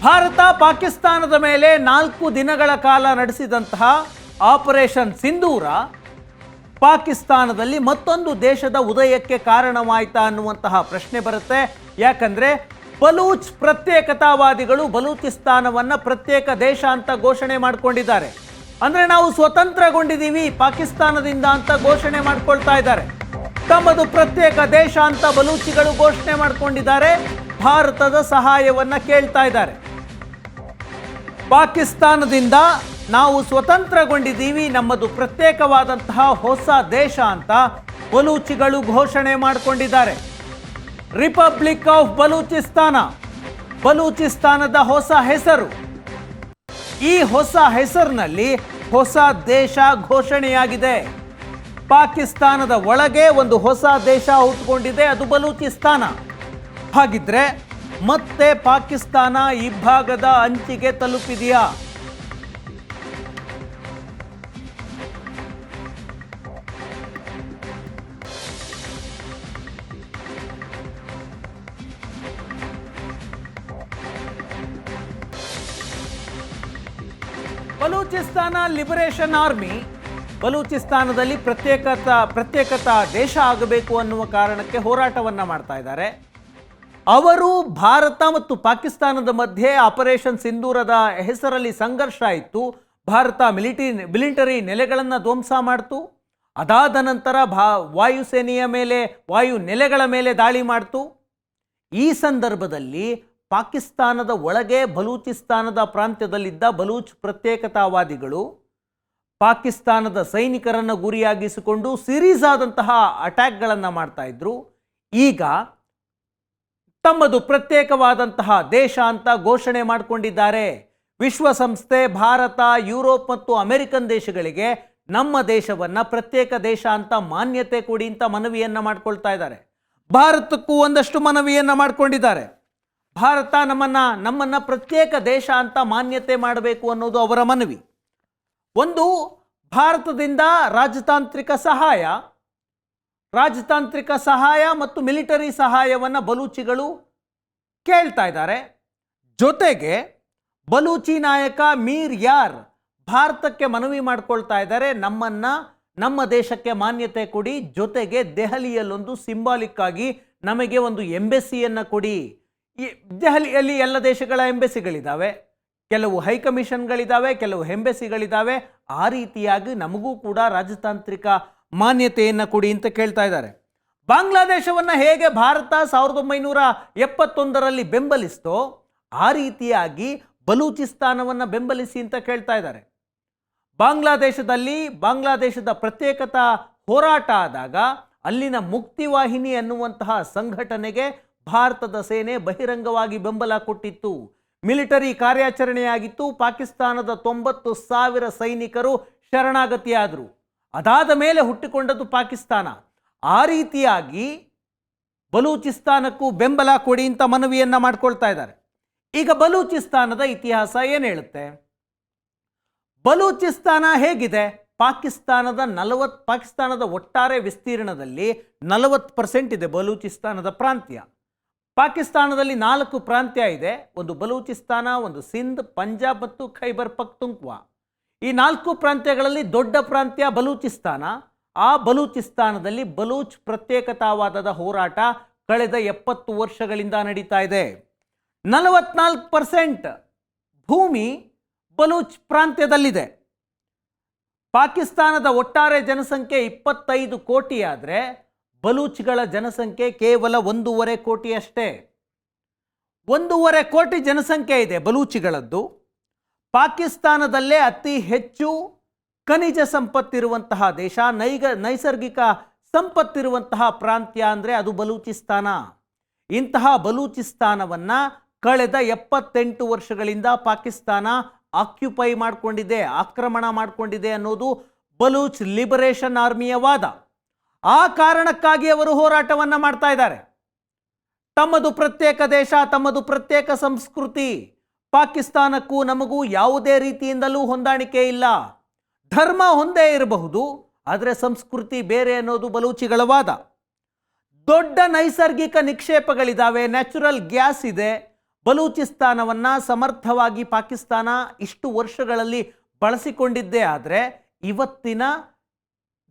ಭಾರತ ಪಾಕಿಸ್ತಾನದ ಮೇಲೆ 4 ದಿನಗಳ ಕಾಲ ನಡೆಸಿದಂತಹ ಆಪರೇಷನ್ ಸಿಂಧೂರ ಪಾಕಿಸ್ತಾನದಲ್ಲಿ ಮತ್ತೊಂದು ದೇಶದ ಉದಯಕ್ಕೆ ಕಾರಣವಾಯಿತಾ ಅನ್ನುವಂತಹ ಪ್ರಶ್ನೆ ಬರುತ್ತೆ. ಯಾಕಂದ್ರೆ ಬಲೂಚ್ ಪ್ರತ್ಯೇಕತಾವಾದಿಗಳು ಬಲೂಚಿಸ್ತಾನವನ್ನ ಪ್ರತ್ಯೇಕ ದೇಶ ಅಂತ ಘೋಷಣೆ ಮಾಡಿಕೊಂಡಿದ್ದಾರೆ. ಅಂದ್ರೆ ನಾವು ಸ್ವತಂತ್ರಗೊಂಡಿದ್ದೀವಿ ಪಾಕಿಸ್ತಾನದಿಂದ ಅಂತ ಘೋಷಣೆ ಮಾಡ್ಕೊಳ್ತಾ ಇದ್ದಾರೆ. ತಮ್ಮದು ಪ್ರತ್ಯೇಕ ದೇಶ ಅಂತ ಬಲೂಚಿಗಳು ಘೋಷಣೆ ಮಾಡಿಕೊಂಡಿದ್ದಾರೆ. ಭಾರತದ ಸಹಾಯವನ್ನ ಕೇಳ್ತಾ ಇದ್ದಾರೆ. ಪಾಕಿಸ್ತಾನದಿಂದ ನಾವು ಸ್ವತಂತ್ರಗೊಂಡಿದ್ದೀವಿ, ನಮ್ಮದು ಪ್ರತ್ಯೇಕವಾದಂತಹ ಹೊಸ ದೇಶ ಅಂತ ಬಲೂಚಿಗಳು ಘೋಷಣೆ ಮಾಡಿಕೊಂಡಿದ್ದಾರೆ. ರಿಪಬ್ಲಿಕ್ ಆಫ್ ಬಲೂಚಿಸ್ತಾನ ಬಲೂಚಿಸ್ತಾನದ ಹೊಸ ಹೆಸರು. ಈ ಹೊಸ ಹೆಸರಿನಲ್ಲಿ ಹೊಸ ದೇಶ ಘೋಷಣೆಯಾಗಿದೆ. ಪಾಕಿಸ್ತಾನದ ಒಳಗೆ ಒಂದು ಹೊಸ ದೇಶ ಹುಟ್ಟುಕೊಂಡಿದೆ, ಅದು ಬಲೂಚಿಸ್ತಾನ. ಹಾಗಿದ್ರೆ ಮತ್ತೆ ಪಾಕಿಸ್ತಾನ ಈ ಭಾಗದ ಅಂಚಿಗೆ ತಲುಪಿದೆಯಾ? ಬಲೂಚಿಸ್ತಾನ ಲಿಬರೇಷನ್ ಆರ್ಮಿ ಬಲೂಚಿಸ್ತಾನದಲ್ಲಿ ಪ್ರತ್ಯೇಕತಾ ದೇಶ ಆಗಬೇಕು ಅನ್ನುವ ಕಾರಣಕ್ಕೆ ಹೋರಾಟವನ್ನ ಮಾಡ್ತಾ ಇದ್ದಾರೆ. ಅವರು ಭಾರತ ಮತ್ತು ಪಾಕಿಸ್ತಾನದ ಮಧ್ಯೆ ಆಪರೇಷನ್ ಸಿಂಧೂರದ ಹೆಸರಲ್ಲಿ ಸಂಘರ್ಷ ಇತ್ತು. ಭಾರತ ಮಿಲಿಟರಿ ನೆಲೆಗಳನ್ನು ಧ್ವಂಸ ಮಾಡ್ತು. ಅದಾದ ನಂತರ ವಾಯುಸೇನೆಯ ಮೇಲೆ ವಾಯು ನೆಲೆಗಳ ಮೇಲೆ ದಾಳಿ ಮಾಡ್ತು. ಈ ಸಂದರ್ಭದಲ್ಲಿ ಪಾಕಿಸ್ತಾನದ ಒಳಗೆ ಬಲೂಚಿಸ್ತಾನದ ಪ್ರಾಂತ್ಯದಲ್ಲಿದ್ದ ಬಲೂಚ್ ಪ್ರತ್ಯೇಕತಾವಾದಿಗಳು ಪಾಕಿಸ್ತಾನದ ಸೈನಿಕರನ್ನು ಗುರಿಯಾಗಿಸಿಕೊಂಡು ಸೀರೀಸ್ ಆದಂತಹ ಅಟ್ಯಾಕ್ಗಳನ್ನು ಮಾಡ್ತಾ ಇದ್ರು. ಈಗ ತಮ್ಮದು ಪ್ರತ್ಯೇಕವಾದಂತಹ ದೇಶ ಅಂತ ಘೋಷಣೆ ಮಾಡಿಕೊಂಡಿದ್ದಾರೆ. ವಿಶ್ವಸಂಸ್ಥೆ, ಭಾರತ, ಯುರೋಪ್ ಮತ್ತು ಅಮೆರಿಕನ್ ದೇಶಗಳಿಗೆ ನಮ್ಮ ದೇಶವನ್ನ ಪ್ರತ್ಯೇಕ ದೇಶ ಅಂತ ಮಾನ್ಯತೆ ಕೊಡಿ ಅಂತ ಮನವಿಯನ್ನ ಮಾಡ್ಕೊಳ್ತಾ ಇದ್ದಾರೆ. ಭಾರತಕ್ಕೂ ಒಂದಷ್ಟು ಮನವಿಯನ್ನ ಮಾಡ್ಕೊಂಡಿದ್ದಾರೆ. ಭಾರತ ನಮ್ಮನ್ನ ಪ್ರತ್ಯೇಕ ದೇಶ ಅಂತ ಮಾನ್ಯತೆ ಮಾಡಬೇಕು ಅನ್ನೋದು ಅವರ ಮನವಿ. ಒಂದು, ಭಾರತದಿಂದ ರಾಜತಾಂತ್ರಿಕ ಸಹಾಯ ಮತ್ತು ಮಿಲಿಟರಿ ಸಹಾಯವನ್ನು ಬಲೂಚಿಗಳು ಕೇಳ್ತಾ ಇದ್ದಾರೆ. ಜೊತೆಗೆ ಬಲೂಚಿ ನಾಯಕ ಮೀರ್ ಯಾರ್ ಭಾರತಕ್ಕೆ ಮನವಿ ಮಾಡ್ಕೊಳ್ತಾ ಇದ್ದಾರೆ, ನಮ್ಮ ದೇಶಕ್ಕೆ ಮಾನ್ಯತೆ ಕೊಡಿ, ಜೊತೆಗೆ ದೆಹಲಿಯಲ್ಲೊಂದು ಸಿಂಬಾಲಿಕ್ ಆಗಿ ನಮಗೆ ಒಂದು ಎಂಬೆಸಿಯನ್ನು ಕೊಡಿ. ಈ ದೆಹಲಿಯಲ್ಲಿ ಎಲ್ಲ ದೇಶಗಳ ಎಂಬೆಸಿಗಳಿದ್ದಾವೆ, ಕೆಲವು ಹೈಕಮಿಷನ್ಗಳಿದ್ದಾವೆ, ಕೆಲವು ಎಂಬೆಸಿಗಳಿದ್ದಾವೆ. ಆ ರೀತಿಯಾಗಿ ನಮಗೂ ಕೂಡ ರಾಜತಾಂತ್ರಿಕ ಮಾನ್ಯತೆಯನ್ನು ಕೊಡಿ ಅಂತ ಕೇಳ್ತಾ ಇದ್ದಾರೆ. ಬಾಂಗ್ಲಾದೇಶವನ್ನು ಹೇಗೆ ಭಾರತ 1971ರಲ್ಲಿ ಬೆಂಬಲಿಸ್ತೋ ಆ ರೀತಿಯಾಗಿ ಬಲೂಚಿಸ್ತಾನವನ್ನು ಬೆಂಬಲಿಸಿ ಅಂತ ಕೇಳ್ತಾ ಇದ್ದಾರೆ. ಬಾಂಗ್ಲಾದೇಶದ ಪ್ರತ್ಯೇಕತಾ ಹೋರಾಟ ಆದಾಗ ಅಲ್ಲಿನ ಮುಕ್ತಿವಾಹಿನಿ ಅನ್ನುವಂತಹ ಸಂಘಟನೆಗೆ ಭಾರತದ ಸೇನೆ ಬಹಿರಂಗವಾಗಿ ಬೆಂಬಲ ಕೊಟ್ಟಿತ್ತು. ಮಿಲಿಟರಿ ಕಾರ್ಯಾಚರಣೆಯಾಗಿತ್ತು. ಪಾಕಿಸ್ತಾನದ 90,000 ಸೈನಿಕರು ಶರಣಾಗತಿಯಾದರು. ಅದಾದ ಮೇಲೆ ಹುಟ್ಟಿಕೊಂಡದ್ದು ಪಾಕಿಸ್ತಾನ. ಆ ರೀತಿಯಾಗಿ ಬಲೂಚಿಸ್ತಾನಕ್ಕೂ ಬೆಂಬಲ ಕೊಡಿ ಅಂತ ಮನವಿಯನ್ನ ಮಾಡ್ಕೊಳ್ತಾ ಇದ್ದಾರೆ. ಈಗ ಬಲೂಚಿಸ್ತಾನದ ಇತಿಹಾಸ ಏನು ಹೇಳುತ್ತೆ? ಬಲೂಚಿಸ್ತಾನ ಹೇಗಿದೆ? ಪಾಕಿಸ್ತಾನದ ಒಟ್ಟಾರೆ ವಿಸ್ತೀರ್ಣದಲ್ಲಿ 40% ಇದೆ ಬಲೂಚಿಸ್ತಾನದ ಪ್ರಾಂತ್ಯ. ಪಾಕಿಸ್ತಾನದಲ್ಲಿ 4 ಪ್ರಾಂತ್ಯ ಇದೆ. ಒಂದು ಬಲೂಚಿಸ್ತಾನ, ಒಂದು ಸಿಂಧ್, ಪಂಜಾಬ್ ಮತ್ತು ಖೈಬರ್ ಪಖ್ತೂನ್ಖ್ವಾ. ಈ 4 ಪ್ರಾಂತ್ಯಗಳಲ್ಲಿ ದೊಡ್ಡ ಪ್ರಾಂತ್ಯ ಬಲೂಚಿಸ್ತಾನ. ಆ ಬಲೂಚಿಸ್ತಾನದಲ್ಲಿ ಬಲೂಚ್ ಪ್ರತ್ಯೇಕತಾವಾದದ ಹೋರಾಟ ಕಳೆದ 70 ವರ್ಷಗಳಿಂದ ನಡೀತಾ ಇದೆ. 44% ಭೂಮಿ ಬಲೂಚ್ ಪ್ರಾಂತ್ಯದಲ್ಲಿದೆ. ಪಾಕಿಸ್ತಾನದ ಒಟ್ಟಾರೆ ಜನಸಂಖ್ಯೆ 25 ಕೋಟಿ ಆದರೆ ಬಲೂಚ್ಗಳ ಜನಸಂಖ್ಯೆ ಕೇವಲ 1.5 ಕೋಟಿ ಅಷ್ಟೇ. 1.5 ಕೋಟಿ ಜನಸಂಖ್ಯೆ ಇದೆ ಬಲೂಚಿಗಳದ್ದು. ಪಾಕಿಸ್ತಾನದಲ್ಲೇ ಅತಿ ಹೆಚ್ಚು ಖನಿಜ ಸಂಪತ್ತಿರುವಂತಹ ದೇಶ, ನೈಸರ್ಗಿಕ ಸಂಪತ್ತಿರುವಂತಹ ಪ್ರಾಂತ್ಯ ಅಂದರೆ ಅದು ಬಲೂಚಿಸ್ತಾನ. ಇಂತಹ ಬಲೂಚಿಸ್ತಾನವನ್ನ ಕಳೆದ 78 ವರ್ಷಗಳಿಂದ ಪಾಕಿಸ್ತಾನ ಆಕ್ಯುಪೈ ಮಾಡಿಕೊಂಡಿದೆ, ಆಕ್ರಮಣ ಮಾಡಿಕೊಂಡಿದೆ ಅನ್ನೋದು ಬಲೂಚ್ ಲಿಬರೇಷನ್ ಆರ್ಮಿಯ ವಾದ. ಆ ಕಾರಣಕ್ಕಾಗಿ ಅವರು ಹೋರಾಟವನ್ನ ಮಾಡ್ತಾ ಇದ್ದಾರೆ. ತಮ್ಮದು ಪ್ರತ್ಯೇಕ ದೇಶ, ತಮ್ಮದು ಪ್ರತ್ಯೇಕ ಸಂಸ್ಕೃತಿ, ಪಾಕಿಸ್ತಾನಕ್ಕೂ ನಮಗೂ ಯಾವುದೇ ರೀತಿಯಿಂದಲೂ ಹೊಂದಾಣಿಕೆ ಇಲ್ಲ. ಧರ್ಮ ಒಂದೇ ಇರಬಹುದು, ಆದರೆ ಸಂಸ್ಕೃತಿ ಬೇರೆ ಅನ್ನೋದು ಬಲೂಚಿಗಳ ವಾದ. ದೊಡ್ಡ ನೈಸರ್ಗಿಕ ನಿಕ್ಷೇಪಗಳಿದ್ದಾವೆ, ನ್ಯಾಚುರಲ್ ಗ್ಯಾಸ್ ಇದೆ. ಬಲೂಚಿಸ್ತಾನವನ್ನು ಸಮರ್ಥವಾಗಿ ಪಾಕಿಸ್ತಾನ ಇಷ್ಟು ವರ್ಷಗಳಲ್ಲಿ ಬಳಸಿಕೊಂಡಿದ್ದೇ ಆದರೆ ಇವತ್ತಿನ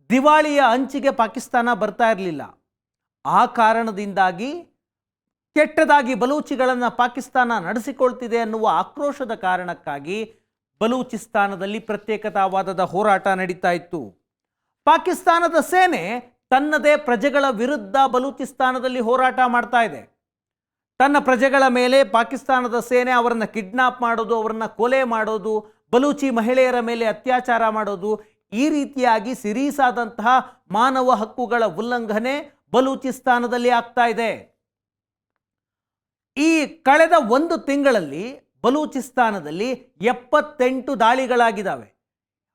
ದಿವಾಳಿಯ ಅಂಚಿಗೆ ಪಾಕಿಸ್ತಾನ ಬರ್ತಾ ಇರಲಿಲ್ಲ. ಆ ಕಾರಣದಿಂದಾಗಿ ಕೆಟ್ಟದಾಗಿ ಬಲೂಚಿಗಳನ್ನು ಪಾಕಿಸ್ತಾನ ನಡೆಸಿಕೊಳ್ತಿದೆ ಅನ್ನುವ ಆಕ್ರೋಶದ ಕಾರಣಕ್ಕಾಗಿ ಬಲೂಚಿಸ್ತಾನದಲ್ಲಿ ಪ್ರತ್ಯೇಕತಾವಾದದ ಹೋರಾಟ ನಡೀತಾ ಇತ್ತು. ಪಾಕಿಸ್ತಾನದ ಸೇನೆ ತನ್ನದೇ ಪ್ರಜೆಗಳ ವಿರುದ್ಧ ಬಲೂಚಿಸ್ತಾನದಲ್ಲಿ ಹೋರಾಟ ಮಾಡ್ತಾ ಇದೆ. ತನ್ನ ಪ್ರಜೆಗಳ ಮೇಲೆ ಪಾಕಿಸ್ತಾನದ ಸೇನೆ ಅವರನ್ನು ಕಿಡ್ನಾಪ್ ಮಾಡೋದು, ಅವರನ್ನು ಕೊಲೆ ಮಾಡೋದು, ಬಲೂಚಿ ಮಹಿಳೆಯರ ಮೇಲೆ ಅತ್ಯಾಚಾರ ಮಾಡೋದು, ಈ ರೀತಿಯಾಗಿ ಸಿರೀಸಾದಂತಹ ಮಾನವ ಹಕ್ಕುಗಳ ಉಲ್ಲಂಘನೆ ಬಲೂಚಿಸ್ತಾನದಲ್ಲಿ ಆಗ್ತಾ ಇದೆ. ಈ ಕಳೆದ 1 ತಿಂಗಳಲ್ಲಿ ಬಲೂಚಿಸ್ತಾನದಲ್ಲಿ 78 ದಾಳಿಗಳಾಗಿದ್ದಾವೆ.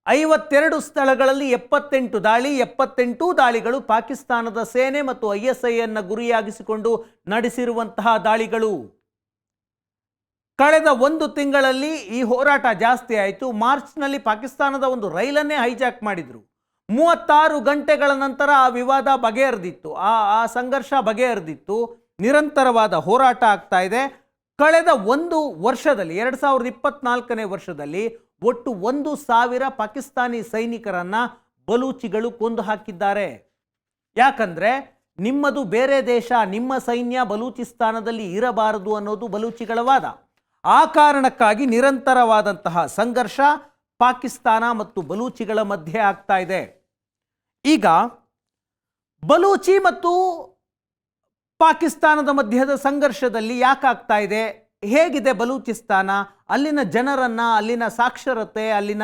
52 ಸ್ಥಳಗಳಲ್ಲಿ 78 ದಾಳಿಗಳು ಪಾಕಿಸ್ತಾನದ ಸೇನೆ ಮತ್ತು ISI ಅನ್ನು ಗುರಿಯಾಗಿಸಿಕೊಂಡು ನಡೆಸಿರುವಂತಹ ದಾಳಿಗಳು. ಕಳೆದ 1 ತಿಂಗಳಲ್ಲಿ ಈ ಹೋರಾಟ ಜಾಸ್ತಿ ಆಯಿತು. ಮಾರ್ಚ್ನಲ್ಲಿ ಪಾಕಿಸ್ತಾನದ ಒಂದು ರೈಲನ್ನೇ ಹೈಜಾಕ್ ಮಾಡಿದ್ರು. 36 ಗಂಟೆಗಳ ನಂತರ ಆ ವಿವಾದ ಬಗೆಹರಿದಿತ್ತು, ಆ ಸಂಘರ್ಷ ಬಗೆಹರಿದಿತ್ತು. ನಿರಂತರವಾದ ಹೋರಾಟ ಆಗ್ತಾ ಇದೆ. ಕಳೆದ 1 ವರ್ಷದಲ್ಲಿ 2024ನೇ ವರ್ಷದಲ್ಲಿ ಒಟ್ಟು 1,000 ಪಾಕಿಸ್ತಾನಿ ಸೈನಿಕರನ್ನ ಬಲೂಚಿಗಳು ಕೊಂದು ಹಾಕಿದ್ದಾರೆ. ಯಾಕಂದ್ರೆ ನಿಮ್ಮದು ಬೇರೆ ದೇಶ, ನಿಮ್ಮ ಸೈನ್ಯ ಬಲೂಚಿಸ್ತಾನದಲ್ಲಿ ಇರಬಾರದು ಅನ್ನೋದು ಬಲೂಚಿಗಳ ವಾದ. ಆ ಕಾರಣಕ್ಕಾಗಿ ನಿರಂತರವಾದಂತಹ ಸಂಘರ್ಷ ಪಾಕಿಸ್ತಾನ ಮತ್ತು ಬಲೂಚಿಗಳ ಮಧ್ಯೆ ಆಗ್ತಾ ಇದೆ. ಈಗ ಬಲೂಚಿ ಮತ್ತು ಪಾಕಿಸ್ತಾನದ ಮಧ್ಯದ ಸಂಘರ್ಷದಲ್ಲಿ ಯಾಕಾಗ್ತಾ ಇದೆ, ಹೇಗಿದೆ ಬಲೂಚಿಸ್ತಾನ, ಅಲ್ಲಿನ ಜನರನ್ನ, ಅಲ್ಲಿನ ಸಾಕ್ಷರತೆ, ಅಲ್ಲಿನ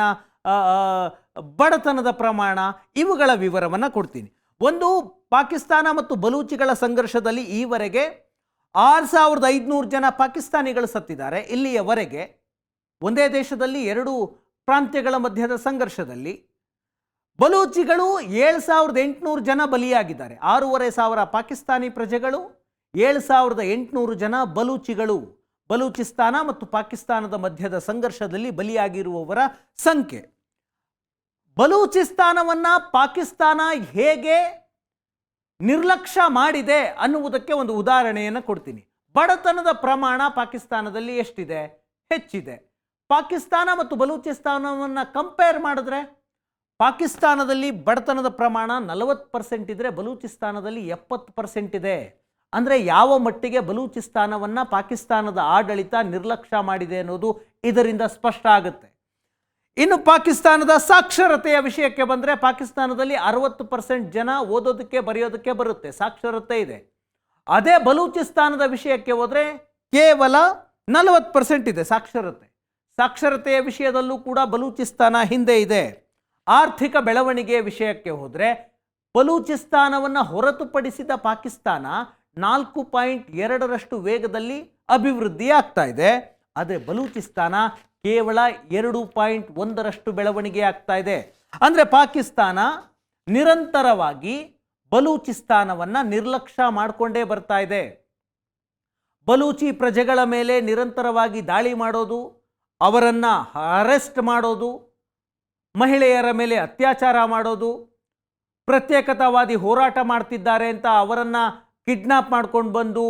ಬಡತನದ ಪ್ರಮಾಣ, ಇವುಗಳ ವಿವರವನ್ನು ಕೊಡ್ತೀನಿ. ಒಂದು, ಪಾಕಿಸ್ತಾನ ಮತ್ತು ಬಲೂಚಿಗಳ ಸಂಘರ್ಷದಲ್ಲಿ ಈವರೆಗೆ 6500 ಜನ ಪಾಕಿಸ್ತಾನಿಗಳು ಸತ್ತಿದ್ದಾರೆ. ಇಲ್ಲಿಯವರೆಗೆ ಒಂದೇ ದೇಶದಲ್ಲಿ 2 ಪ್ರಾಂತ್ಯಗಳ ಮಧ್ಯದ ಸಂಘರ್ಷದಲ್ಲಿ ಬಲೂಚಿಗಳು 7800 ಜನ ಬಲಿಯಾಗಿದ್ದಾರೆ. 6500 ಪಾಕಿಸ್ತಾನಿ ಪ್ರಜೆಗಳು, 7800 ಜನ ಬಲೂಚಿಗಳು. ಬಲೂಚಿಸ್ತಾನ ಮತ್ತು ಪಾಕಿಸ್ತಾನದ ಮಧ್ಯದ ಸಂಘರ್ಷದಲ್ಲಿ ಬಲಿಯಾಗಿರುವವರ ಸಂಖ್ಯೆ. ಬಲೂಚಿಸ್ತಾನವನ್ನು ಪಾಕಿಸ್ತಾನ ಹೇಗೆ ನಿರ್ಲಕ್ಷ್ಯ ಮಾಡಿದೆ ಅನ್ನುವುದಕ್ಕೆ ಒಂದು ಉದಾಹರಣೆಯನ್ನು ಕೊಡ್ತೀನಿ. ಬಡತನದ ಪ್ರಮಾಣ ಪಾಕಿಸ್ತಾನದಲ್ಲಿ ಎಷ್ಟಿದೆ? ಹೆಚ್ಚಿದೆ. ಪಾಕಿಸ್ತಾನ ಮತ್ತು ಬಲೂಚಿಸ್ತಾನವನ್ನು ಕಂಪೇರ್ ಮಾಡಿದ್ರೆ ಪಾಕಿಸ್ತಾನದಲ್ಲಿ ಬಡತನದ ಪ್ರಮಾಣ 40% ಇದ್ರೆ ಬಲೂಚಿಸ್ತಾನದಲ್ಲಿ 70% ಇದೆ. ಅಂದರೆ ಯಾವ ಮಟ್ಟಿಗೆ ಬಲೂಚಿಸ್ತಾನವನ್ನು ಪಾಕಿಸ್ತಾನದ ಆಡಳಿತ ನಿರ್ಲಕ್ಷ್ಯ ಮಾಡಿದೆ ಅನ್ನೋದು ಇದರಿಂದ ಸ್ಪಷ್ಟ ಆಗುತ್ತೆ. ಇನ್ನು ಪಾಕಿಸ್ತಾನದ ಸಾಕ್ಷರತೆಯ ವಿಷಯಕ್ಕೆ ಬಂದರೆ ಪಾಕಿಸ್ತಾನದಲ್ಲಿ 60% ಜನ ಓದೋದಕ್ಕೆ ಬರೆಯೋದಕ್ಕೆ ಬರುತ್ತೆ, ಸಾಕ್ಷರತೆ ಇದೆ. ಅದೇ ಬಲೂಚಿಸ್ತಾನದ ವಿಷಯಕ್ಕೆ ಹೋದರೆ ಕೇವಲ 40% ಇದೆ ಸಾಕ್ಷರತೆ. ಸಾಕ್ಷರತೆಯ ವಿಷಯದಲ್ಲೂ ಕೂಡ ಬಲೂಚಿಸ್ತಾನ ಹಿಂದೆ ಇದೆ. ಆರ್ಥಿಕ ಬೆಳವಣಿಗೆಯ ವಿಷಯಕ್ಕೆ ಹೋದರೆ ಬಲೂಚಿಸ್ತಾನವನ್ನು ಹೊರತುಪಡಿಸಿದ ಪಾಕಿಸ್ತಾನ 4.2ರಷ್ಟು ವೇಗದಲ್ಲಿ ಅಭಿವೃದ್ಧಿ ಆಗ್ತಾ ಇದೆ. ಅದೇ ಬಲೂಚಿಸ್ತಾನ ಕೇವಲ 2.1ರಷ್ಟು ಬೆಳವಣಿಗೆ ಆಗ್ತಾ ಇದೆ. ಅಂದರೆ ಪಾಕಿಸ್ತಾನ ನಿರಂತರವಾಗಿ ಬಲೂಚಿಸ್ತಾನವನ್ನು ನಿರ್ಲಕ್ಷ್ಯ ಮಾಡಿಕೊಂಡೇ ಬರ್ತಾ ಇದೆ. ಬಲೂಚಿ ಪ್ರಜೆಗಳ ಮೇಲೆ ನಿರಂತರವಾಗಿ ದಾಳಿ ಮಾಡೋದು, ಅವರನ್ನು ಅರೆಸ್ಟ್ ಮಾಡೋದು, ಮಹಿಳೆಯರ ಮೇಲೆ ಅತ್ಯಾಚಾರ ಮಾಡೋದು, ಪ್ರತ್ಯೇಕತಾವಾದಿ ಹೋರಾಟ ಮಾಡ್ತಿದ್ದಾರೆ ಅಂತ ಅವರನ್ನು ಕಿಡ್ನಾಪ್ ಮಾಡ್ಕೊಂಡು ಬಂದು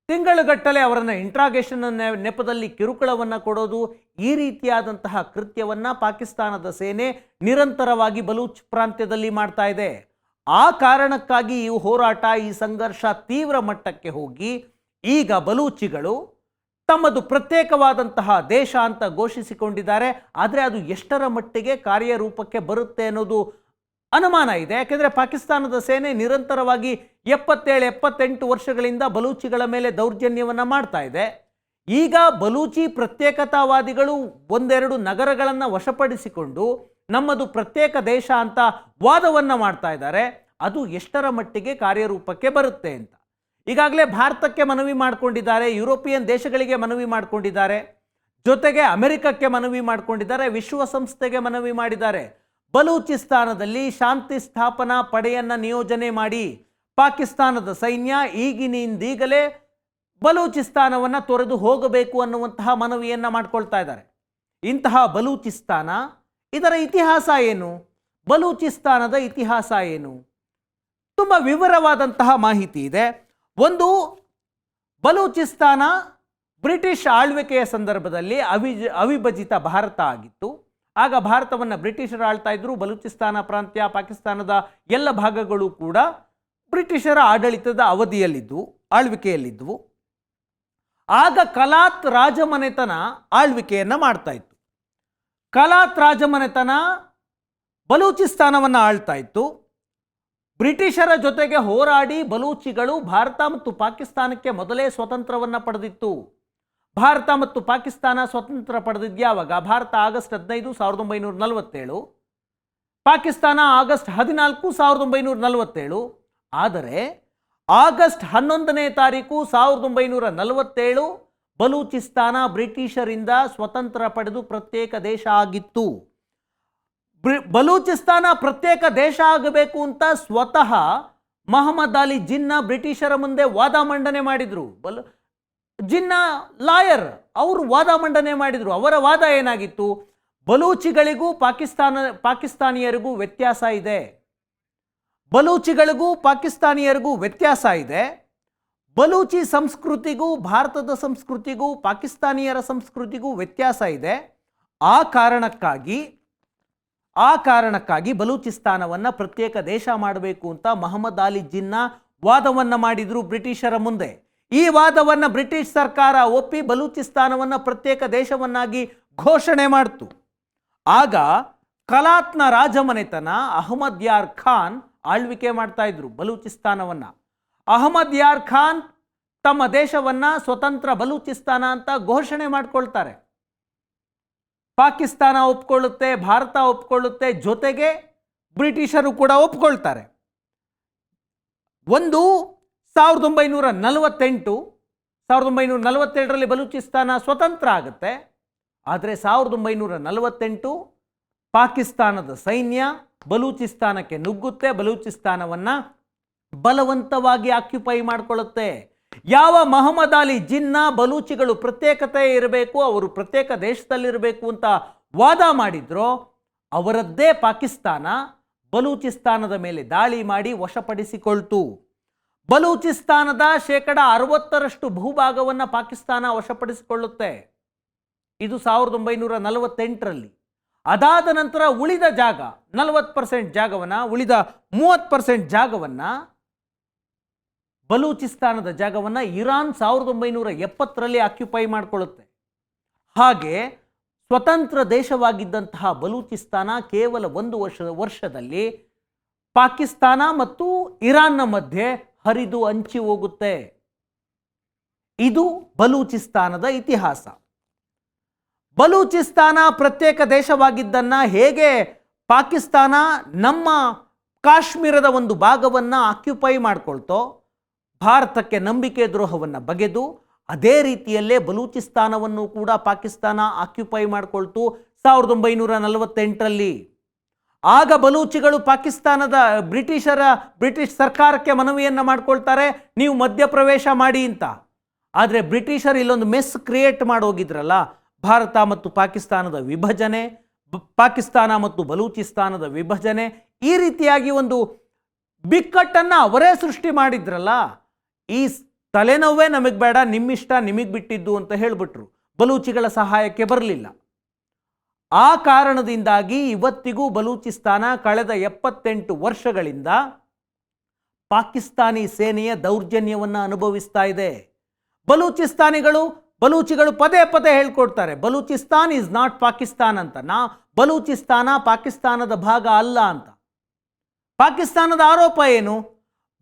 ತಿಂಗಳುಗಟ್ಟಲೆ ಅವರನ್ನು ಇಂಟ್ರಾಗೇಷನ್ ನೆಪದಲ್ಲಿ ಕಿರುಕುಳವನ್ನು ಕೊಡೋದು, ಈ ರೀತಿಯಾದಂತಹ ಕೃತ್ಯವನ್ನು ಪಾಕಿಸ್ತಾನದ ಸೇನೆ ನಿರಂತರವಾಗಿ ಬಲೂಚ್ ಪ್ರಾಂತ್ಯದಲ್ಲಿ ಮಾಡ್ತಾ ಇದೆ. ಆ ಕಾರಣಕ್ಕಾಗಿ ಈ ಹೋರಾಟ, ಈ ಸಂಘರ್ಷ ತೀವ್ರ ಮಟ್ಟಕ್ಕೆ ಹೋಗಿ ಈಗ ಬಲೂಚಿಗಳು ತಮ್ಮದು ಪ್ರತ್ಯೇಕವಾದಂತಹ ದೇಶ ಅಂತ ಘೋಷಿಸಿಕೊಂಡಿದ್ದಾರೆ. ಆದರೆ ಅದು ಎಷ್ಟರ ಮಟ್ಟಿಗೆ ಕಾರ್ಯರೂಪಕ್ಕೆ ಬರುತ್ತೆ ಅನ್ನೋದು ಅನುಮಾನ ಇದೆ. ಯಾಕೆಂದರೆ ಪಾಕಿಸ್ತಾನದ ಸೇನೆ ನಿರಂತರವಾಗಿ 77-78 ವರ್ಷಗಳಿಂದ ಬಲೂಚಿಗಳ ಮೇಲೆ ದೌರ್ಜನ್ಯವನ್ನು ಮಾಡ್ತಾ ಇದೆ. ಈಗ ಬಲೂಚಿ ಪ್ರತ್ಯೇಕತಾವಾದಿಗಳು 1-2 ನಗರಗಳನ್ನು ವಶಪಡಿಸಿಕೊಂಡು ನಮ್ಮದು ಪ್ರತ್ಯೇಕ ದೇಶ ಅಂತ ವಾದವನ್ನು ಮಾಡ್ತಾ ಇದ್ದಾರೆ. ಅದು ಎಷ್ಟರ ಮಟ್ಟಿಗೆ ಕಾರ್ಯರೂಪಕ್ಕೆ ಬರುತ್ತೆ ಅಂತ ಈಗಾಗಲೇ ಭಾರತಕ್ಕೆ ಮನವಿ ಮಾಡಿಕೊಂಡಿದ್ದಾರೆ, ಯುರೋಪಿಯನ್ ದೇಶಗಳಿಗೆ ಮನವಿ ಮಾಡಿಕೊಂಡಿದ್ದಾರೆ, ಜೊತೆಗೆ ಅಮೆರಿಕಕ್ಕೆ ಮನವಿ ಮಾಡಿಕೊಂಡಿದ್ದಾರೆ, ವಿಶ್ವಸಂಸ್ಥೆಗೆ ಮನವಿ ಮಾಡಿದ್ದಾರೆ. ಬಲೂಚಿಸ್ತಾನದಲ್ಲಿ ಶಾಂತಿ ಸ್ಥಾಪನಾ ಪಡೆಯನ್ನು ನಿಯೋಜನೆ ಮಾಡಿ ಪಾಕಿಸ್ತಾನದ ಸೈನ್ಯ ಈಗಿನಿಂದೀಗಲೇ ಬಲೂಚಿಸ್ತಾನವನ್ನು ತೊರೆದು ಹೋಗಬೇಕು ಅನ್ನುವಂತಹ ಮನವಿಯನ್ನು ಮಾಡಿಕೊಳ್ತಾ ಇದ್ದಾರೆ. ಇಂತಹ ಬಲೂಚಿಸ್ತಾನ, ಇದರ ಇತಿಹಾಸ ಏನು? ಬಲೂಚಿಸ್ತಾನದ ಇತಿಹಾಸ ಏನು? ತುಂಬ ವಿವರವಾದಂತಹ ಮಾಹಿತಿ ಇದೆ. ಒಂದು, ಬಲೂಚಿಸ್ತಾನ ಬ್ರಿಟಿಷ್ ಆಳ್ವಿಕೆಯ ಸಂದರ್ಭದಲ್ಲಿ ಅವಿಭಜಿತ ಭಾರತ ಆಗಿತ್ತು. ಆಗ ಭಾರತವನ್ನು ಬ್ರಿಟಿಷರು ಆಳ್ತಾ ಇದ್ರು. ಬಲೂಚಿಸ್ತಾನ ಪ್ರಾಂತ್ಯ, ಪಾಕಿಸ್ತಾನದ ಎಲ್ಲ ಭಾಗಗಳು ಕೂಡ ಬ್ರಿಟಿಷರ ಆಡಳಿತದ ಅವಧಿಯಲ್ಲಿದ್ದವು, ಆಳ್ವಿಕೆಯಲ್ಲಿದ್ದವು. ಆಗ ಕಲಾತ್ ರಾಜಮನೆತನ ಆಳ್ವಿಕೆಯನ್ನು ಮಾಡ್ತಾ ಇತ್ತು. ಕಲಾತ್ ರಾಜಮನೆತನ ಬಲೂಚಿಸ್ತಾನವನ್ನು ಆಳ್ತಾ ಇತ್ತು. ಬ್ರಿಟಿಷರ ಜೊತೆಗೆ ಹೋರಾಡಿ ಬಲೂಚಿಗಳು ಭಾರತ ಮತ್ತು ಪಾಕಿಸ್ತಾನಕ್ಕೆ ಮೊದಲೇ ಸ್ವತಂತ್ರವನ್ನು ಪಡೆದಿತ್ತು. ಭಾರತ ಮತ್ತು ಪಾಕಿಸ್ತಾನ ಸ್ವತಂತ್ರ ಪಡೆದಿದ್ಯಾವಾಗ? Bharat August 15, 1947, Pakistan August 14, 1947. ಆದರೆ ಆಗಸ್ಟ್ 11ನೇ ತಾರೀಕು 1947 ಬಲೂಚಿಸ್ತಾನ ಬ್ರಿಟಿಷರಿಂದ ಸ್ವತಂತ್ರ ಪಡೆದು ಪ್ರತ್ಯೇಕ ದೇಶ ಆಗಿತ್ತು. ಬಲೂಚಿಸ್ತಾನ ಪ್ರತ್ಯೇಕ ದೇಶ ಆಗಬೇಕು ಅಂತ ಸ್ವತಃ ಮಹಮ್ಮದ್ ಅಲಿ ಜಿನ್ನಾ ಬ್ರಿಟಿಷರ ಮುಂದೆ ವಾದ ಮಂಡನೆ ಮಾಡಿದ್ರು. ಜಿನ್ನಾ ಲಾಯರ್, ಅವರು ವಾದ ಮಂಡನೆ ಮಾಡಿದ್ರು. ಅವರ ವಾದ ಏನಾಗಿತ್ತು? ಬಲೂಚಿಗಳಿಗೂ ಪಾಕಿಸ್ತಾನಿಯರಿಗೂ ವ್ಯತ್ಯಾಸ ಇದೆ. ಬಲೂಚಿಗಳಿಗೂ ಪಾಕಿಸ್ತಾನಿಯರಿಗೂ ವ್ಯತ್ಯಾಸ ಇದೆ. ಬಲೂಚಿ ಸಂಸ್ಕೃತಿಗೂ ಭಾರತದ ಸಂಸ್ಕೃತಿಗೂ ಪಾಕಿಸ್ತಾನಿಯರ ಸಂಸ್ಕೃತಿಗೂ ವ್ಯತ್ಯಾಸ ಇದೆ. ಆ ಕಾರಣಕ್ಕಾಗಿ ಬಲೂಚಿಸ್ತಾನವನ್ನು ಪ್ರತ್ಯೇಕ ದೇಶ ಮಾಡಬೇಕು ಅಂತ ಮಹಮ್ಮದ್ ಅಲಿ ಜಿನ್ನಾ ವಾದವನ್ನು ಮಾಡಿದ್ರು ಬ್ರಿಟಿಷರ ಮುಂದೆ. ಈ ವಾದವನ್ನು ಬ್ರಿಟಿಷ್ ಸರ್ಕಾರ ಒಪ್ಪಿ ಬಲೂಚಿಸ್ತಾನವನ್ನು ಪ್ರತ್ಯೇಕ ದೇಶವನ್ನಾಗಿ ಘೋಷಣೆ ಮಾಡಿತು. ಆಗ ಕಲಾತ್ನ ರಾಜಮನೆತನ ಅಹಮದ್ ಯಾರ್ ಖಾನ್ ಆಳ್ವಿಕೆ ಮಾಡ್ತಾ ಇದ್ರು ಬಲೂಚಿಸ್ತಾನವನ್ನು. ಅಹಮದ್ ಯಾರ್ ಖಾನ್ ತಮ್ಮ ದೇಶವನ್ನು ಸ್ವತಂತ್ರ ಬಲೂಚಿಸ್ತಾನ ಅಂತ ಘೋಷಣೆ ಮಾಡಿಕೊಳ್ತಾರೆ. ಪಾಕಿಸ್ತಾನ ಒಪ್ಕೊಳ್ಳುತ್ತೆ, ಭಾರತ ಒಪ್ಕೊಳ್ಳುತ್ತೆ, ಜೊತೆಗೆ ಬ್ರಿಟಿಷರು ಕೂಡ ಒಪ್ಕೊಳ್ತಾರೆ. 1947ರಲ್ಲಿ ಬಲೂಚಿಸ್ತಾನ ಸ್ವತಂತ್ರ ಆಗುತ್ತೆ. ಆದರೆ 1948 ಪಾಕಿಸ್ತಾನದ ಸೈನ್ಯ ಬಲೂಚಿಸ್ತಾನಕ್ಕೆ ನುಗ್ಗುತ್ತೆ. ಬಲೂಚಿಸ್ತಾನವನ್ನು ಬಲವಂತವಾಗಿ ಆಕ್ಯುಪೈ ಮಾಡಿಕೊಳ್ಳುತ್ತೆ. ಯಾವ ಮಹಮ್ಮದ್ ಅಲಿ ಜಿನ್ನಾ ಬಲೂಚಿಗಳು ಪ್ರತ್ಯೇಕತೆ ಇರಬೇಕು, ಅವರು ಪ್ರತ್ಯೇಕ ದೇಶದಲ್ಲಿರಬೇಕು ಅಂತ ವಾದ ಮಾಡಿದ್ರೋ, ಅವರದ್ದೇ ಪಾಕಿಸ್ತಾನ ಬಲೂಚಿಸ್ತಾನದ ಮೇಲೆ ದಾಳಿ ಮಾಡಿ ವಶಪಡಿಸಿಕೊಳ್ತು. ಬಲೂಚಿಸ್ತಾನದ 60% ಭೂಭಾಗವನ್ನು ಪಾಕಿಸ್ತಾನ ವಶಪಡಿಸಿಕೊಳ್ಳುತ್ತೆ. ಇದು 1948ರಲ್ಲಿ. ಅದಾದ ನಂತರ ಉಳಿದ ಜಾಗ 40% ಜಾಗವನ್ನು, ಉಳಿದ 30% ಜಾಗವನ್ನು, ಬಲೂಚಿಸ್ತಾನದ ಜಾಗವನ್ನು ಇರಾನ್ 1970ರಲ್ಲಿ ಆಕ್ಯುಪೈ ಮಾಡಿಕೊಳ್ಳುತ್ತೆ. ಹಾಗೆ ಸ್ವತಂತ್ರ ದೇಶವಾಗಿದ್ದಂತಹ ಬಲೂಚಿಸ್ತಾನ ಕೇವಲ 1 ವರ್ಷದಲ್ಲಿ ಪಾಕಿಸ್ತಾನ ಮತ್ತು ಇರಾನ್ನ ಮಧ್ಯೆ ಹರಿದು ಹಂಚಿ ಹೋಗುತ್ತೆ. ಇದು ಬಲೂಚಿಸ್ತಾನದ ಇತಿಹಾಸ. ಬಲೂಚಿಸ್ತಾನ ಪ್ರತ್ಯೇಕ ದೇಶವಾಗಿದ್ದನ್ನ ಹೇಗೆ ಪಾಕಿಸ್ತಾನ ನಮ್ಮ ಕಾಶ್ಮೀರದ ಒಂದು ಭಾಗವನ್ನು ಆಕ್ಯುಪೈ ಮಾಡಿಕೊಳ್ತೋ, ಭಾರತಕ್ಕೆ ನಂಬಿಕೆ ದ್ರೋಹವನ್ನು ಬಗೆದು, ಅದೇ ರೀತಿಯಲ್ಲೇ ಬಲೂಚಿಸ್ತಾನವನ್ನು ಕೂಡ ಪಾಕಿಸ್ತಾನ ಆಕ್ಯುಪೈ ಮಾಡಿಕೊಳ್ತು 1948ರಲ್ಲಿ. ಆಗ ಬಲೂಚಿಗಳು ಬ್ರಿಟಿಷ್ ಸರ್ಕಾರಕ್ಕೆ ಮನವಿಯನ್ನು ಮಾಡಿಕೊಳ್ತಾರೆ, ನೀವು ಮಧ್ಯಪ್ರವೇಶ ಮಾಡಿ ಅಂತ. ಆದರೆ ಬ್ರಿಟಿಷರು ಇಲ್ಲೊಂದು ಮೆಸ್ ಕ್ರಿಯೇಟ್ ಮಾಡೋಗಿದ್ರಲ್ಲ, ಭಾರತ ಮತ್ತು ಪಾಕಿಸ್ತಾನದ ವಿಭಜನೆ, ಪಾಕಿಸ್ತಾನ ಮತ್ತು ಬಲೂಚಿಸ್ತಾನದ ವಿಭಜನೆ, ಈ ರೀತಿಯಾಗಿ ಒಂದು ಬಿಕ್ಕಟ್ಟನ್ನು ಅವರೇ ಸೃಷ್ಟಿ ಮಾಡಿದ್ರಲ್ಲ. ಈ ತಲೆನೋವೇ ನಮಗೆ ಬೇಡ, ನಿಮ್ಮಿಷ್ಟ ನಿಮಗೆ ಬಿಟ್ಟಿದ್ದು ಅಂತ ಹೇಳಿಬಿಟ್ರು. ಬಲೂಚಿಗಳ ಸಹಾಯಕ್ಕೆ ಬರಲಿಲ್ಲ. ಆ ಕಾರಣದಿಂದಾಗಿ ಇವತ್ತಿಗೂ ಬಲೂಚಿಸ್ತಾನ ಕಳೆದ 78 ವರ್ಷಗಳಿಂದ ಪಾಕಿಸ್ತಾನಿ ಸೇನೆಯ ದೌರ್ಜನ್ಯವನ್ನು ಅನುಭವಿಸ್ತಾ ಇದೆ. ಬಲೂಚಿಗಳು ಪದೇ ಪದೇ ಹೇಳ್ಕೊಡ್ತಾರೆ, ಬಲೂಚಿಸ್ತಾನ್ ಇಸ್ ನಾಟ್ ಪಾಕಿಸ್ತಾನ್ ಅಂತ. ಬಲೂಚಿಸ್ತಾನ ಪಾಕಿಸ್ತಾನದ ಭಾಗ ಅಲ್ಲ ಅಂತ. ಪಾಕಿಸ್ತಾನದ ಆರೋಪ ಏನು?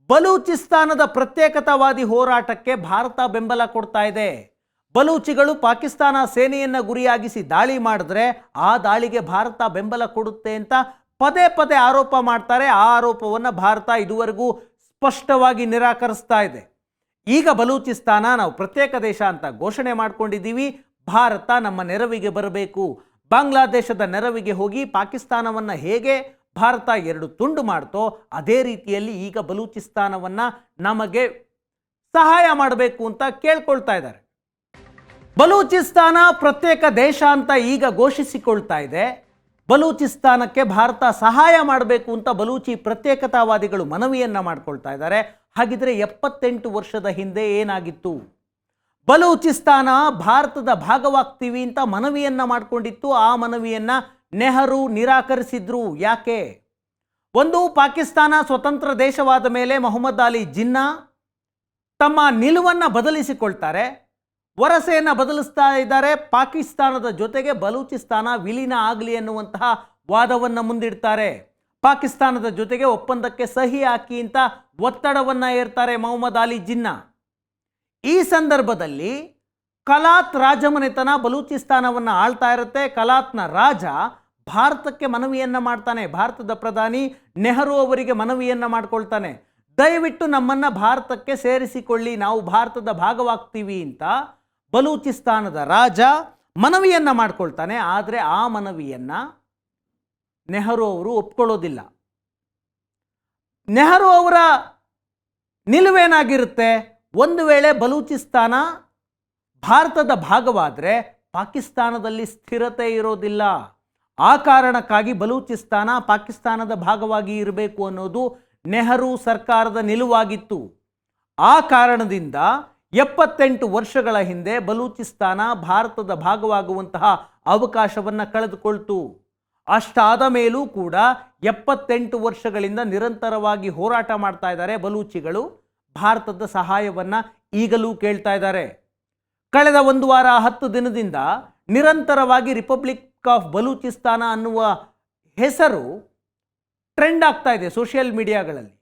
ಬಲೂಚಿಸ್ತಾನದ ಪ್ರತ್ಯೇಕತಾವಾದಿ ಹೋರಾಟಕ್ಕೆ ಭಾರತ ಬೆಂಬಲ ಕೊಡ್ತಾ ಇದೆ. ಬಲೂಚಿಗಳು ಪಾಕಿಸ್ತಾನ ಸೇನೆಯನ್ನು ಗುರಿಯಾಗಿಸಿ ದಾಳಿ ಮಾಡಿದ್ರೆ ಆ ದಾಳಿಗೆ ಭಾರತ ಬೆಂಬಲ ಕೊಡುತ್ತೆ ಅಂತ ಪದೇ ಪದೇ ಆರೋಪ ಮಾಡ್ತಾರೆ. ಆ ಆರೋಪವನ್ನು ಭಾರತ ಇದುವರೆಗೂ ಸ್ಪಷ್ಟವಾಗಿ ನಿರಾಕರಿಸ್ತಾ ಇದೆ. ಈಗ ಬಲೂಚಿಸ್ತಾನ ನಾವು ಪ್ರತ್ಯೇಕ ದೇಶ ಅಂತ ಘೋಷಣೆ ಮಾಡ್ಕೊಂಡಿದ್ದೀವಿ, ಭಾರತ ನಮ್ಮ ನೆರವಿಗೆ ಬರಬೇಕು. ಬಾಂಗ್ಲಾದೇಶದ ನೆರವಿಗೆ ಹೋಗಿ ಪಾಕಿಸ್ತಾನವನ್ನು ಹೇಗೆ ಭಾರತ 2 ತುಂಡು ಮಾಡ್ತೋ ಅದೇ ರೀತಿಯಲ್ಲಿ ಈಗ ಬಲೂಚಿಸ್ತಾನವನ್ನು ನಮಗೆ ಸಹಾಯ ಮಾಡಬೇಕು ಅಂತ ಕೇಳ್ಕೊಳ್ತಾ ಇದ್ದಾರೆ. ಬಲೂಚಿಸ್ತಾನ ಪ್ರತ್ಯೇಕ ದೇಶ ಅಂತ ಈಗ ಘೋಷಿಸಿಕೊಳ್ತಾ ಇದೆ. ಬಲೂಚಿಸ್ತಾನಕ್ಕೆ ಭಾರತ ಸಹಾಯ ಮಾಡಬೇಕು ಅಂತ ಬಲೂಚಿ ಪ್ರತ್ಯೇಕತಾವಾದಿಗಳು ಮನವಿಯನ್ನು ಮಾಡ್ಕೊಳ್ತಾ ಇದ್ದಾರೆ. ಹಾಗಿದ್ರೆ 78 ವರ್ಷದ ಹಿಂದೆ ಏನಾಗಿತ್ತು? ಬಲೂಚಿಸ್ತಾನ ಭಾರತದ ಭಾಗವಾಗ್ತೀವಿ ಅಂತ ಮನವಿಯನ್ನ ಮಾಡಿಕೊಂಡಿತ್ತು. ಆ ಮನವಿಯನ್ನ ನೆಹರು ನಿರಾಕರಿಸಿದ್ರು. ಯಾಕೆ? ಒಂದು, ಪಾಕಿಸ್ತಾನ ಸ್ವತಂತ್ರ ದೇಶವಾದ ಮೇಲೆ ಮೊಹಮ್ಮದ್ ಅಲಿ ಜಿನ್ನಾ ತಮ್ಮ ನಿಲುವನ್ನು ಬದಲಿಸಿಕೊಳ್ತಾರೆ, ವರಸೆಯನ್ನು ಬದಲಿಸ್ತಾ ಇದ್ದಾರೆ. ಪಾಕಿಸ್ತಾನದ ಜೊತೆಗೆ ಬಲೂಚಿಸ್ತಾನ ವಿಲೀನ ಆಗಲಿ ಎನ್ನುವಂತಹ ವಾದವನ್ನು ಮುಂದಿಡ್ತಾರೆ. ಪಾಕಿಸ್ತಾನದ ಜೊತೆಗೆ ಒಪ್ಪಂದಕ್ಕೆ ಸಹಿ ಹಾಕಿ ಅಂತ ಒತ್ತಡವನ್ನು ಏರ್ತಾರೆ ಮೊಹಮ್ಮದ್ ಅಲಿ ಜಿನ್ನಾ. ಈ ಸಂದರ್ಭದಲ್ಲಿ ಕಲಾತ್ ರಾಜಮನೆತನ ಬಲೂಚಿಸ್ತಾನವನ್ನು ಆಳ್ತಾ ಇರುತ್ತೆ. ಕಲಾತ್ನ ರಾಜ ಭಾರತಕ್ಕೆ ಮನವಿಯನ್ನ ಮಾಡ್ತಾನೆ. ಭಾರತದ ಪ್ರಧಾನಿ ನೆಹರು ಅವರಿಗೆ ಮನವಿಯನ್ನ ಮಾಡ್ಕೊಳ್ತಾನೆ, ದಯವಿಟ್ಟು ನಮ್ಮನ್ನ ಭಾರತಕ್ಕೆ ಸೇರಿಸಿಕೊಳ್ಳಿ, ನಾವು ಭಾರತದ ಭಾಗವಾಗ್ತೀವಿ ಅಂತ ಬಲೂಚಿಸ್ತಾನದ ರಾಜ ಮನವಿಯನ್ನ ಮಾಡ್ಕೊಳ್ತಾನೆ. ಆದರೆ ಆ ಮನವಿಯನ್ನ ನೆಹರು ಅವರು ಒಪ್ಕೊಳ್ಳೋದಿಲ್ಲ. ನೆಹರು ಅವರ ನಿಲುವೇನಾಗಿರುತ್ತೆ? ಒಂದು ವೇಳೆ ಬಲೂಚಿಸ್ತಾನ ಭಾರತದ ಭಾಗವಾದರೆ ಪಾಕಿಸ್ತಾನದಲ್ಲಿ ಸ್ಥಿರತೆ ಇರೋದಿಲ್ಲ. ಆ ಕಾರಣಕ್ಕಾಗಿ ಬಲೂಚಿಸ್ತಾನ ಪಾಕಿಸ್ತಾನದ ಭಾಗವಾಗಿ ಇರಬೇಕು ಅನ್ನೋದು ನೆಹರು ಸರ್ಕಾರದ ನಿಲುವಾಗಿತ್ತು. ಆ ಕಾರಣದಿಂದ 78 ವರ್ಷಗಳ ಹಿಂದೆ ಬಲೂಚಿಸ್ತಾನ ಭಾರತದ ಭಾಗವಾಗುವಂತಹ ಅವಕಾಶವನ್ನು ಕಳೆದುಕೊಳ್ತು. ಅಷ್ಟಾದ ಮೇಲೂ ಕೂಡ 78 ವರ್ಷಗಳಿಂದ ನಿರಂತರವಾಗಿ ಹೋರಾಟ ಮಾಡ್ತಾ ಇದ್ದಾರೆ ಬಲೂಚಿಗಳು. ಭಾರತದ ಸಹಾಯವನ್ನು ಈಗಲೂ ಕೇಳ್ತಾ ಇದ್ದಾರೆ. ಕಳೆದ 1 ವಾರ 10 ದಿನದಿಂದ ನಿರಂತರವಾಗಿ ರಿಪಬ್ಲಿಕ್ ಆಫ್ ಬಲೂಚಿಸ್ತಾನ ಅನ್ನುವ ಹೆಸರು ಟ್ರೆಂಡ್ ಆಗ್ತಾ ಇದೆ ಸೋಷಿಯಲ್ ಮೀಡಿಯಾಗಳಲ್ಲಿ.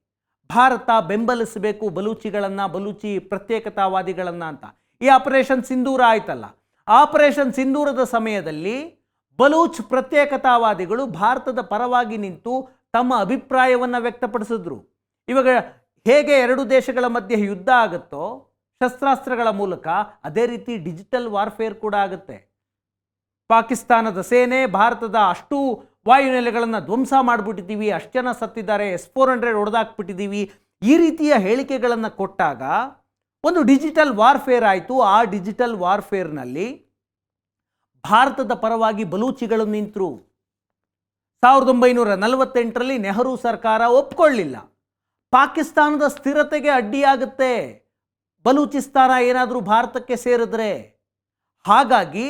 ಭಾರತ ಬೆಂಬಲಿಸಬೇಕು ಬಲೂಚಿಗಳನ್ನು, ಬಲೂಚಿ ಪ್ರತ್ಯೇಕತಾವಾದಿಗಳನ್ನು ಅಂತ. ಈ ಆಪರೇಷನ್ ಸಿಂಧೂರ ಆಯ್ತಲ್ಲ, ಆಪರೇಷನ್ ಸಿಂಧೂರದ ಸಮಯದಲ್ಲಿ ಬಲೂಚ್ ಪ್ರತ್ಯೇಕತಾವಾದಿಗಳು ಭಾರತದ ಪರವಾಗಿ ನಿಂತು ತಮ್ಮ ಅಭಿಪ್ರಾಯವನ್ನು ವ್ಯಕ್ತಪಡಿಸಿದ್ರು. ಇವಾಗ ಹೇಗೆ 2 ದೇಶಗಳ ಮಧ್ಯೆ ಯುದ್ಧ ಆಗುತ್ತೋ ಶಸ್ತ್ರಾಸ್ತ್ರಗಳ ಮೂಲಕ, ಅದೇ ರೀತಿ ಡಿಜಿಟಲ್ ವಾರ್ಫೇರ್ ಕೂಡ ಆಗುತ್ತೆ. ಪಾಕಿಸ್ತಾನದ ಸೇನೆ ಭಾರತದ ಅಷ್ಟು ವಾಯುನೆಲೆಗಳನ್ನು ಧ್ವಂಸ ಮಾಡಿಬಿಟ್ಟಿದ್ದೀವಿ, ಅಷ್ಟು ಜನ ಸತ್ತಿದ್ದಾರೆ, S-400 ಹೊಡೆದಾಕ್ಬಿಟ್ಟಿದ್ದೀವಿ, ಈ ರೀತಿಯ ಹೇಳಿಕೆಗಳನ್ನು ಕೊಟ್ಟಾಗ ಒಂದು ಡಿಜಿಟಲ್ ವಾರ್ಫೇರ್ ಆಯಿತು. ಆ ಡಿಜಿಟಲ್ ವಾರ್ಫೇರ್ನಲ್ಲಿ ಭಾರತದ ಪರವಾಗಿ ಬಲೂಚಿಗಳು ನಿಂತರು. 1948ರಲ್ಲಿ ನೆಹರು ಸರ್ಕಾರ ಒಪ್ಕೊಳ್ಳಿಲ್ಲ. ಪಾಕಿಸ್ತಾನದ ಸ್ಥಿರತೆಗೆ ಅಡ್ಡಿಯಾಗುತ್ತೆ ಬಲೂಚಿಸ್ತಾನ ಏನಾದರೂ ಭಾರತಕ್ಕೆ ಸೇರಿದ್ರೆ. ಹಾಗಾಗಿ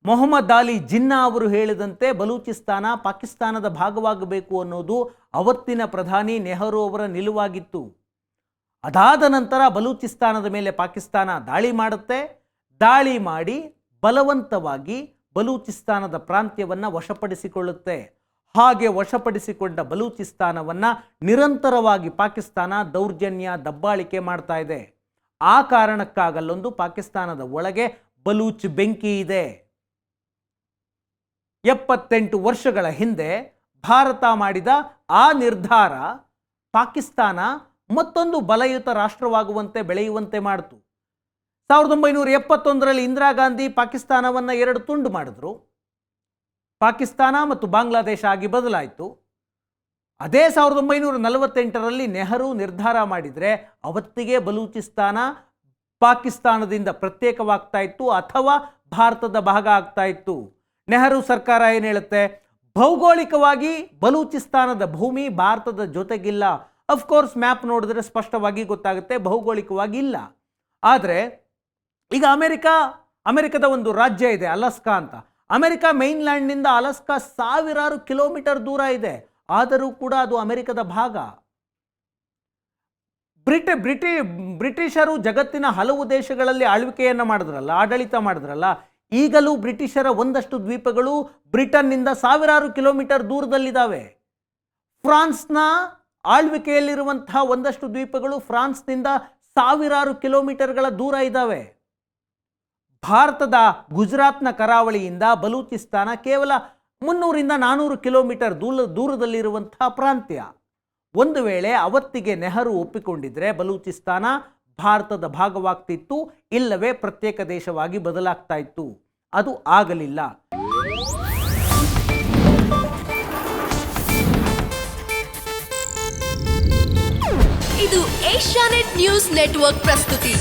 ಮೊಹಮ್ಮದ್ ಅಲಿ ಜಿನ್ನಾ ಅವರು ಹೇಳಿದಂತೆ ಬಲೂಚಿಸ್ತಾನ ಪಾಕಿಸ್ತಾನದ ಭಾಗವಾಗಬೇಕು ಅನ್ನೋದು ಅವತ್ತಿನ ಪ್ರಧಾನಿ ನೆಹರು ಅವರ ನಿಲುವಾಗಿತ್ತು. ಅದಾದ ನಂತರ ಬಲೂಚಿಸ್ತಾನದ ಮೇಲೆ ಪಾಕಿಸ್ತಾನ ದಾಳಿ ಮಾಡುತ್ತೆ. ದಾಳಿ ಮಾಡಿ ಬಲವಂತವಾಗಿ ಬಲೂಚಿಸ್ತಾನದ ಪ್ರಾಂತ್ಯವನ್ನು ವಶಪಡಿಸಿಕೊಳ್ಳುತ್ತೆ. ಹಾಗೆ ವಶಪಡಿಸಿಕೊಂಡ ಬಲೂಚಿಸ್ತಾನವನ್ನು ನಿರಂತರವಾಗಿ ಪಾಕಿಸ್ತಾನ ದೌರ್ಜನ್ಯ ದಬ್ಬಾಳಿಕೆ ಮಾಡ್ತಾ ಇದೆ. ಆ ಕಾರಣಕ್ಕಾಗಲ್ಲೊಂದು ಪಾಕಿಸ್ತಾನದ ಒಳಗೆ ಬಲೂಚ್ ಬೆಂಕಿ ಇದೆ. 78 ವರ್ಷಗಳ ಹಿಂದೆ ಭಾರತ ಮಾಡಿದ ಆ ನಿರ್ಧಾರ ಪಾಕಿಸ್ತಾನ ಮತ್ತೊಂದು ಬಲಯುತ ರಾಷ್ಟ್ರವಾಗುವಂತೆ ಬೆಳೆಯುವಂತೆ ಮಾಡಿತು. 1971ರಲ್ಲಿ ಇಂದಿರಾ ಗಾಂಧಿ ಪಾಕಿಸ್ತಾನವನ್ನು 2 ತುಂಡು ಮಾಡಿದ್ರು. ಪಾಕಿಸ್ತಾನ ಮತ್ತು ಬಾಂಗ್ಲಾದೇಶ ಆಗಿ ಬದಲಾಯಿತು. ಅದೇ 1948ರಲ್ಲಿ ನೆಹರು ನಿರ್ಧಾರ ಮಾಡಿದರೆ ಅವತ್ತಿಗೆ ಬಲೂಚಿಸ್ತಾನ ಪಾಕಿಸ್ತಾನದಿಂದ ಪ್ರತ್ಯೇಕವಾಗ್ತಾ ಇತ್ತು ಅಥವಾ ಭಾರತದ ಭಾಗ ಆಗ್ತಾ ಇತ್ತು. ನೆಹರು ಸರ್ಕಾರ ಏನು ಹೇಳುತ್ತೆ? ಭೌಗೋಳಿಕವಾಗಿ ಬಲೂಚಿಸ್ತಾನದ ಭೂಮಿ ಭಾರತದ ಜೊತೆಗಿಲ್ಲ. ಅಫ್ಕೋರ್ಸ್ ಮ್ಯಾಪ್ ನೋಡಿದ್ರೆ ಸ್ಪಷ್ಟವಾಗಿ ಗೊತ್ತಾಗುತ್ತೆ ಭೌಗೋಳಿಕವಾಗಿ ಇಲ್ಲ. ಆದರೆ ಈಗ ಅಮೆರಿಕದ ಒಂದು ರಾಜ್ಯ ಇದೆ ಅಲಸ್ಕಾ ಅಂತ. ಅಮೆರಿಕ ಮೈನ್ಲ್ಯಾಂಡ್ನಿಂದ ಅಲಸ್ಕಾ ಸಾವಿರಾರು ಕಿಲೋಮೀಟರ್ ದೂರ ಇದೆ, ಆದರೂ ಕೂಡ ಅದು ಅಮೆರಿಕದ ಭಾಗ. ಬ್ರಿಟಿಷರು ಜಗತ್ತಿನ ಹಲವು ದೇಶಗಳಲ್ಲಿ ಆಳ್ವಿಕೆಯನ್ನು ಮಾಡಿದ್ರಲ್ಲ, ಆಡಳಿತ ಮಾಡಿದ್ರಲ್ಲ. ಈಗಲೂ ಬ್ರಿಟಿಷರ ಒಂದಷ್ಟು ದ್ವೀಪಗಳು ಬ್ರಿಟನ್ನಿಂದ ಸಾವಿರಾರು ಕಿಲೋಮೀಟರ್ ದೂರದಲ್ಲಿದ್ದಾವೆ. ಫ್ರಾನ್ಸ್ನ ಆಳ್ವಿಕೆಯಲ್ಲಿರುವಂತಹ ಒಂದಷ್ಟು ದ್ವೀಪಗಳು ಫ್ರಾನ್ಸ್ನಿಂದ ಸಾವಿರಾರು ಕಿಲೋಮೀಟರ್ಗಳ ದೂರ ಇದ್ದಾವೆ. ಭಾರತದ ಗುಜರಾತ್ನ ಕರಾವಳಿಯಿಂದ ಬಲೂಚಿಸ್ತಾನ ಕೇವಲ 300ರಿಂದ 400 ಕಿಲೋಮೀಟರ್ ದೂರದಲ್ಲಿರುವಂತಹ ಪ್ರಾಂತ್ಯ. ಒಂದು ವೇಳೆ ಅವತ್ತಿಗೆ ನೆಹರು ಒಪ್ಪಿಕೊಂಡಿದ್ರೆ ಬಲೂಚಿಸ್ತಾನ ಭಾರತದ ಭಾಗವಾಗ್ತಿತ್ತು, ಇಲ್ಲವೇ ಪ್ರತ್ಯೇಕ ದೇಶವಾಗಿ ಬದಲಾಗ್ತಾ ಇತ್ತು. ಅದು ಆಗಲಿಲ್ಲ. ಇದು ಏಷ್ಯಾನೆಟ್ ನ್ಯೂಸ್ ನೆಟ್ವರ್ಕ್ ಪ್ರಸ್ತುತಿ.